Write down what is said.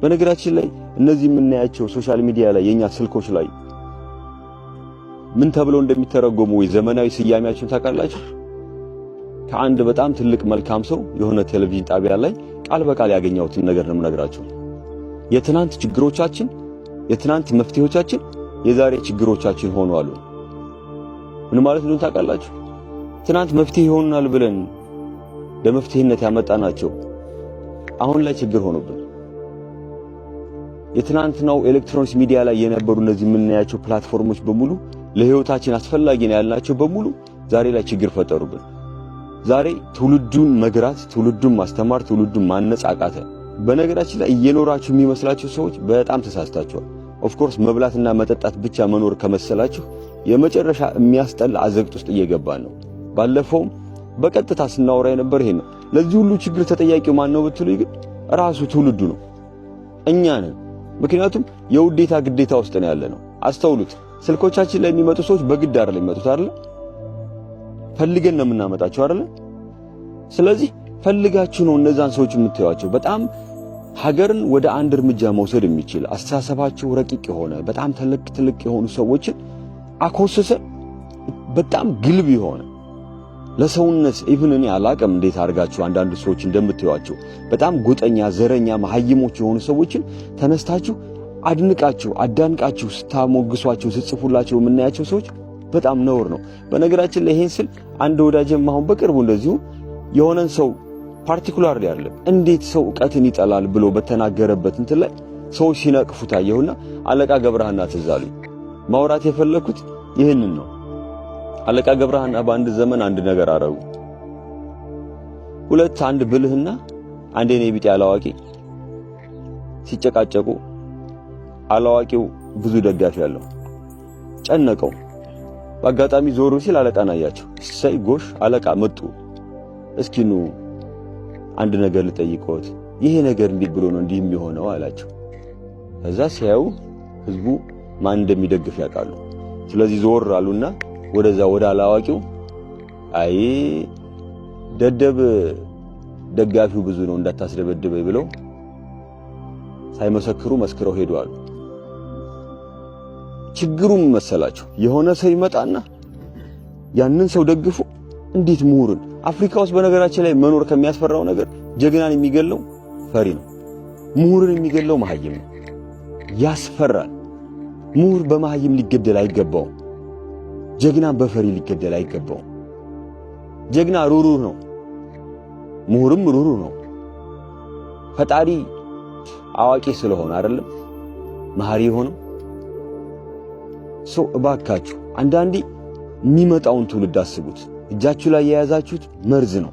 በነገራችን ላይ እነዚህ የምናያቸው ሶሻል ሚዲያ ላይ የኛ ስልኮች ላይ ምን ተብለው እንደሚተረጎሙ ወይ ዘመናዊ ስያሜያቸውን ታውቃላችሁ? ከአንድ በጣም ትልቅ መልካም ሰው የሆነ ቴሌቪዥን ጣቢያ ላይ ቃል በቃል ያገኘሁትን ነገር ነው የምነግራችሁ። የትናንት ችግሮቻችን የትናንት መፍትሄዎቻችን የዛሬ ችግሮቻችን ሆኑ አሉ። ምን ማለት ነው ታውቃላችሁ? ትናንት መፍትሄ ይሆናል ብለን ለመፍትሄነት ያመጣናቸው አሁን ላይ ችግር ሆኖብን፣ የትናንትናው ኤሌክትሮኒክስ ሚዲያ ላይ የነበሩ እነዚህ የምናያቸው ፕላትፎርሞች በሙሉ ለህይወታችን አስፈላጊ ነው ያልናቸው በሙሉ ዛሬ ላይ ችግር ፈጠሩብን። ዛሬ ትውልዱን መግራት፣ ትውልዱን ማስተማር፣ ትውልዱን ማነጽ አቃተ። በነገራችን ላይ እየኖራችሁ የሚመስላችሁ ሰዎች በጣም ተሳስታችኋል። ኦፍ ኮርስ መብላትና መጠጣት ብቻ መኖር ከመሰላችሁ የመጨረሻ የሚያስጠላ አዘቅት ውስጥ እየገባን ነው። ባለፈው በቀጥታ ስናወራ የነበር ይሄ ነው። ለዚህ ሁሉ ችግር ተጠያቂው ማን ነው ብትሉ ግን ራሱ ትውልዱ ነው፣ እኛ ነን። ምክንያቱም የውዴታ ግዴታ ውስጥ ነው ያለነው። አስተውሉት። ስልኮቻችን ላይ የሚመጡ ሰዎች በግድ አይደለም የሚመጡት አይደል? ፈልገን ነው የምናመጣቸው አይደል? ስለዚህ ፈልጋችሁ ነው እነዛን ሰዎች የምታዩዋቸው። በጣም ሀገርን ወደ አንድ እርምጃ መውሰድ የሚችል አስተሳሰባቸው ረቂቅ የሆነ በጣም ትልቅ የሆኑ ሰዎችን አኮሰሰን በጣም ግልብ የሆነ ለሰውነት ኢቭን እኔ አላቅም እንዴት አድርጋችሁ አንዳንድ ሰዎች እንደምታዩዋቸው በጣም ጎጠኛ፣ ዘረኛ፣ መሐይሞች የሆኑ ሰዎችን ተነስታችሁ አድንቃችሁ አዳንቃችሁ ስታሞግሷቸው ስትጽፉላቸው የምናያቸው ሰዎች በጣም ነውር ነው። በነገራችን ላይ ይሄን ስል አንድ ወዳጅም አሁን በቅርቡ እንደዚሁ የሆነን ሰው ፓርቲኩላርሊ አይደለም እንዴት ሰው ዕውቀትን ይጠላል ብሎ በተናገረበት እንትን ላይ ሰዎች ሲነቅፉት አየሁና አለቃ ገብረሃና ትዝ አሉኝ። ማውራት የፈለኩት ይህንን ነው። አለቃ ገብረሃና በአንድ ዘመን አንድ ነገር አረጉ። ሁለት አንድ ብልህና አንድ የኔ ቢጤ አላዋቂ ሲጨቃጨቁ አላዋቂው ብዙ ደጋፊ ያለው ጨነቀው። በአጋጣሚ ዞሩ ሲል አለቃን አያቸው። እሰይ ጎሽ አለቃ መጡ፣ እስኪ ኑ አንድ ነገር ልጠይቅዎት፣ ይሄ ነገር እንዴት ብሎ ነው እንዲህ የሚሆነው አላቸው። ከዛ ሲያዩ ህዝቡ ማን እንደሚደግፍ ያውቃሉ። ስለዚህ ዞር አሉና ወደዛ ወደ አላዋቂው አይ ደደብ ደጋፊው ብዙ ነው እንዳታስደበድበኝ ብለው ሳይመሰክሩ መስክረው ሄዱ አሉ። ችግሩም መሰላቸው የሆነ ሰው ይመጣና ያንን ሰው ደግፉ። እንዴት ምሁርን አፍሪካ ውስጥ በነገራችን ላይ መኖር ከሚያስፈራው ነገር ጀግናን የሚገለው ፈሪ ነው። ምሁርን የሚገለው መሐይም ነው። ያስፈራል። ምሁር በመሐይም ሊገደል አይገባውም። ጀግና በፈሪ ሊገደል አይገባውም። ጀግና ሩሩህ ነው፣ ምሁርም ሩሩህ ነው። ፈጣሪ አዋቂ ስለሆነ አይደለም መሐሪ ሆነው ሰው። እባካችሁ አንዳንዴ የሚመጣውን ትውልድ አስቡት። እጃችሁ ላይ የያዛችሁት መርዝ ነው።